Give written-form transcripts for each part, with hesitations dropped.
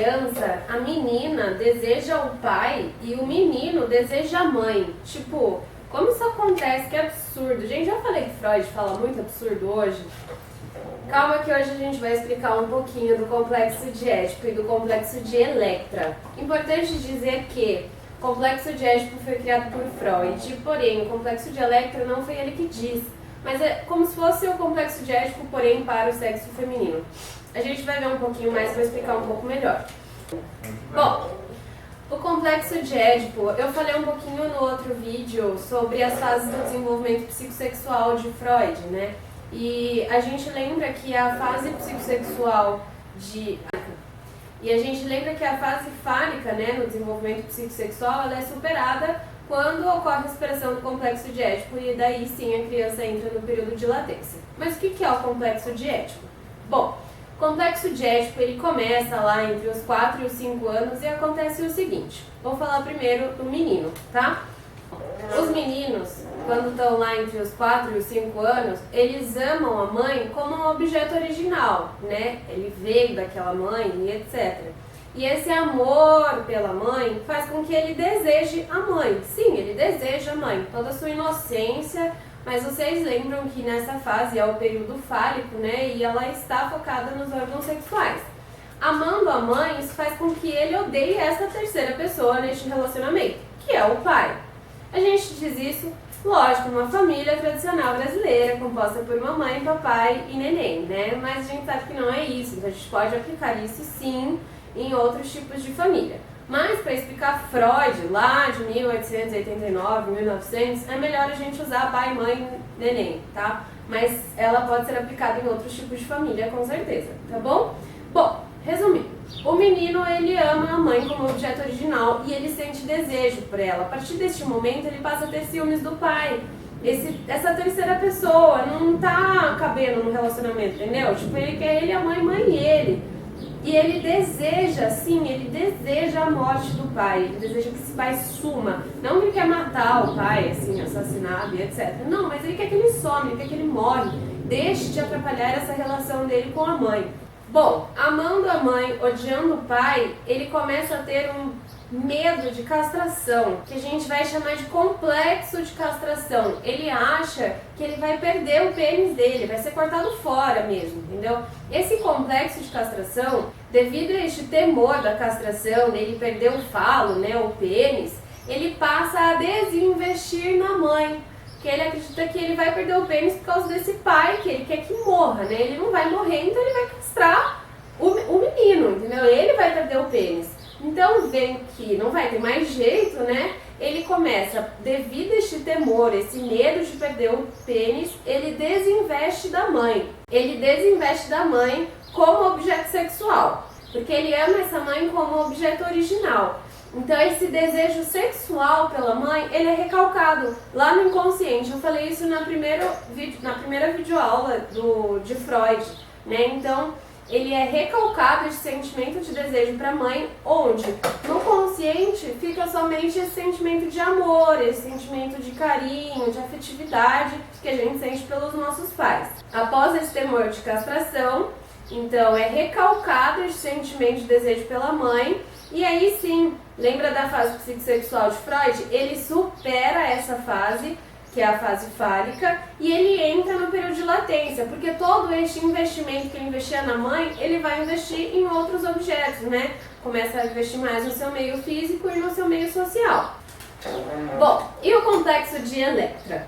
criança, a menina deseja o pai e o menino deseja a mãe. Tipo, como isso acontece? Que absurdo. Gente, já falei que Freud fala muito absurdo hoje. Calma que hoje a gente vai explicar um pouquinho do complexo de Édipo e do complexo de Electra. Importante dizer que o complexo de Édipo foi criado por Freud, porém o complexo de Electra não foi ele que disse, mas é como se fosse o complexo de Édipo, porém para o sexo feminino. A gente vai ver um pouquinho mais para explicar um pouco melhor. Bom, o complexo de Édipo, eu falei um pouquinho no outro vídeo sobre as fases do desenvolvimento psicossexual de Freud, né? E a gente lembra que a fase psicossexual a fase fálica, né, no desenvolvimento psicossexual, ela é superada quando ocorre a superação do complexo de Édipo e daí sim a criança entra no período de latência. Mas o que é o complexo de Édipo? Bom, o complexo de Édipo ele começa lá entre os 4 e os 5 anos e acontece o seguinte. Vou falar primeiro do menino, tá? Os meninos, quando estão lá entre os 4 e os 5 anos, eles amam a mãe como um objeto original, né? Ele veio daquela mãe e etc. E esse amor pela mãe faz com que ele deseje a mãe. Sim, ele deseja a mãe, toda a sua inocência, mas vocês lembram que nessa fase é o período fálico, né? E ela está focada nos órgãos sexuais. Amando a mãe, isso faz com que ele odeie essa terceira pessoa neste relacionamento, que é o pai. A gente diz isso, lógico, numa família tradicional brasileira, composta por mamãe, papai e neném, né? Mas a gente sabe que não é isso, então a gente pode aplicar isso sim em outros tipos de família. Mas para explicar Freud, lá de 1889, 1900, é melhor a gente usar pai, mãe, neném, tá? Mas ela pode ser aplicada em outros tipos de família, com certeza, tá bom? Bom, resumindo, o menino ele ama a mãe como objeto original e ele sente desejo por ela. A partir deste momento ele passa a ter ciúmes do pai. Essa terceira pessoa não tá cabendo no relacionamento, entendeu? Tipo, ele quer ele, a mãe, e ele. E ele deseja, sim, ele deseja a morte do pai, ele deseja que esse pai suma. Não que ele quer matar o pai, assim, assassinado e etc. Não, mas ele quer que ele some, ele quer que ele morre. Deixe de atrapalhar essa relação dele com a mãe. Bom, amando a mãe, odiando o pai, ele começa a ter um medo de castração, que a gente vai chamar de complexo de castração. Ele acha que ele vai perder o pênis dele, vai ser cortado fora mesmo, entendeu? Esse complexo de castração, devido a este temor da castração, dele perder o falo, né, o pênis, ele passa a desinvestir na mãe. Que ele acredita que ele vai perder o pênis por causa desse pai, que ele quer que morra, né? Ele não vai morrer, então ele vai castrar o menino, entendeu? Ele vai perder o pênis. Então, vendo que não vai ter mais jeito, né? Ele começa, devido a este temor, esse medo de perder o pênis, ele desinveste da mãe. Ele desinveste da mãe como objeto sexual, porque ele ama essa mãe como objeto original. Então esse desejo sexual pela mãe, ele é recalcado lá no inconsciente. Eu falei isso na primeira videoaula de Freud, né? Então ele é recalcado esse sentimento de desejo para a mãe, onde no consciente fica somente esse sentimento de amor, esse sentimento de carinho, de afetividade que a gente sente pelos nossos pais. Após esse temor de castração, então é recalcado esse sentimento de desejo pela mãe. E aí sim, lembra da fase psicossexual de Freud? Ele supera essa fase, que é a fase fálica, e ele entra no período de latência, porque todo este investimento que ele investia na mãe, ele vai investir em outros objetos, né? Começa a investir mais no seu meio físico e no seu meio social. Bom, e o complexo de Electra?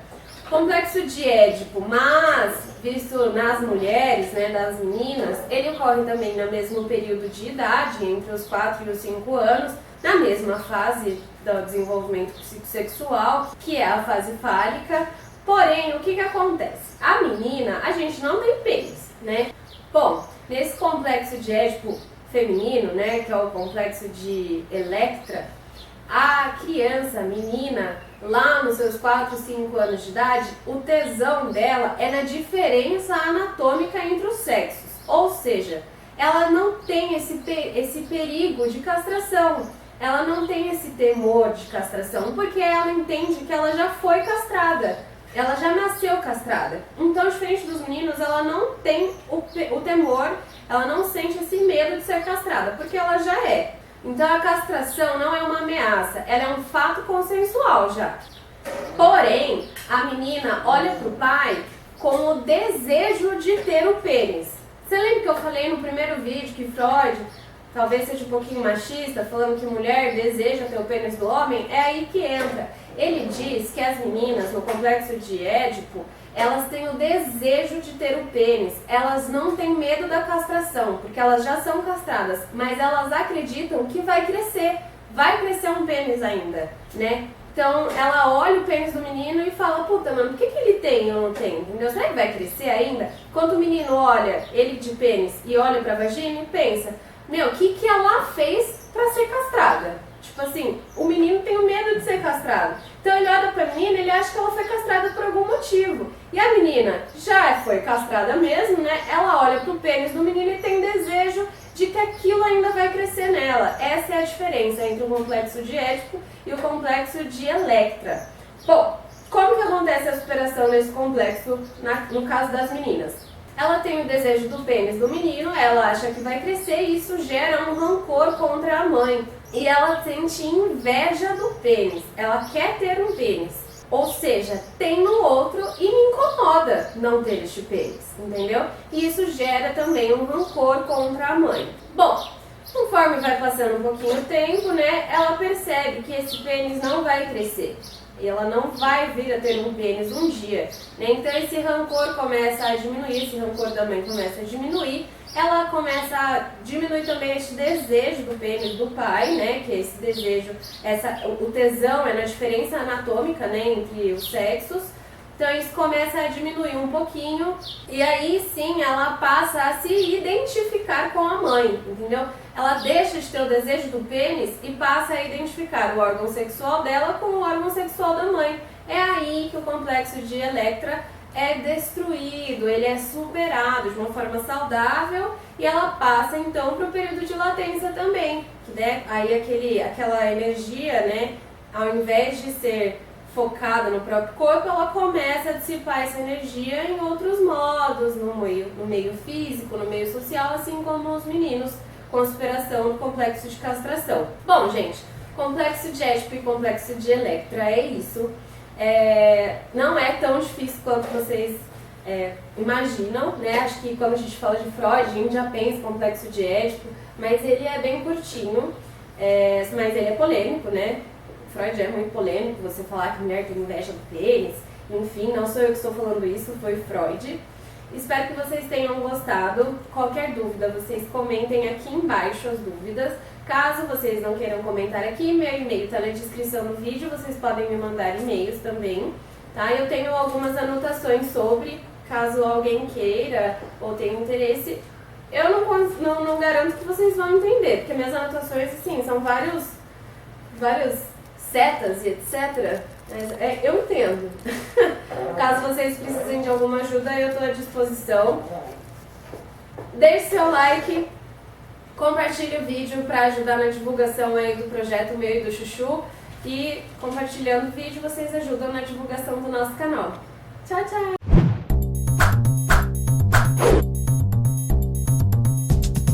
Complexo de Édipo, mas visto nas mulheres, né, das meninas, ele ocorre também no mesmo período de idade, entre os 4 e os 5 anos, na mesma fase do desenvolvimento psicossexual, que é a fase fálica. Porém, o que acontece? A menina, a gente não tem pênis, né? Bom, nesse complexo de Édipo feminino, né, que é o complexo de Electra, a criança, a menina, lá nos seus 4, 5 anos de idade, o tesão dela é na diferença anatômica entre os sexos. Ou seja, ela não tem esse perigo de castração, ela não tem esse temor de castração, porque ela entende que ela já foi castrada. ela já nasceu castrada. Então, diferente dos meninos, ela não tem o temor, ela não sente esse medo de ser castrada, porque ela já é. Então, a castração não é uma ameaça, ela é um fato consensual já. Porém, a menina olha pro pai com o desejo de ter o pênis. Você lembra que eu falei no primeiro vídeo que Freud talvez seja um pouquinho machista, falando que mulher deseja ter o pênis do homem? É aí que entra. Ele diz que as meninas, no complexo de Édipo, elas têm o desejo de ter o pênis. Elas não têm medo da castração, porque elas já são castradas, mas elas acreditam que vai crescer um pênis ainda, né? Então, ela olha o pênis do menino e fala, puta, mano, por que ele tem e eu não tenho? Entendeu? Será que vai crescer ainda? Quando o menino olha ele de pênis e olha pra vagina e pensa, meu, o que ela fez pra ser castrada? Tipo assim, o menino tem o medo de ser castrado. Então ele olha pra menina e ele acha que ela foi castrada por algum motivo. E a menina já foi castrada mesmo, né? Ela olha pro pênis do menino e tem desejo de que aquilo ainda vai crescer nela. Essa é a diferença entre o complexo de Édipo e o complexo de Electra. Bom, como que acontece a superação desse complexo no caso das meninas? Ela tem o desejo do pênis do menino, ela acha que vai crescer e isso gera um rancor contra a mãe. E ela sente inveja do pênis, ela quer ter um pênis. Ou seja, tem no outro e me incomoda não ter este pênis, entendeu? E isso gera também um rancor contra a mãe. Bom, conforme vai passando um pouquinho o tempo, né, ela percebe que esse pênis não vai crescer. E ela não vai vir a ter um pênis um dia, né? Então esse rancor começa a diminuir, esse rancor da mãe começa a diminuir. Ela começa a diminuir também esse desejo do pênis do pai, né? Que é esse desejo, o tesão é na diferença anatômica, né, entre os sexos. Então isso começa a diminuir um pouquinho e aí sim ela passa a se identificar com a mãe, entendeu? Ela deixa de ter o desejo do pênis e passa a identificar o órgão sexual dela com o órgão sexual da mãe. É aí que o complexo de Electra é destruído, ele é superado de uma forma saudável e ela passa então para o período de latência também, que, né, aí aquela energia, né, ao invés de ser focada no próprio corpo, ela começa a dissipar essa energia em outros modos, no meio físico, no meio social, assim como os meninos com a superação do complexo de castração. Bom, gente, complexo de Édipo e complexo de Electra é isso. Não é tão difícil quanto vocês imaginam, né? Acho que quando a gente fala de Freud, a gente já pensa em complexo de Édipo, mas ele é bem curtinho, mas ele é polêmico, né? Freud é muito polêmico, você falar que mulher tem inveja do pênis, enfim, não sou eu que estou falando isso, foi Freud. Espero que vocês tenham gostado. Qualquer dúvida, vocês comentem aqui embaixo as dúvidas. Caso vocês não queiram comentar aqui, meu e-mail está na descrição do vídeo, vocês podem me mandar e-mails também, tá? Eu tenho algumas anotações sobre, caso alguém queira ou tenha interesse. Eu não garanto que vocês vão entender, porque minhas anotações, assim, são vários setas e etc. Mas eu entendo. Caso vocês precisem de alguma ajuda, eu estou à disposição. Deixe seu like, compartilhe o vídeo para ajudar na divulgação aí do projeto meu e do Chuchu. E compartilhando o vídeo, vocês ajudam na divulgação do nosso canal. Tchau, tchau!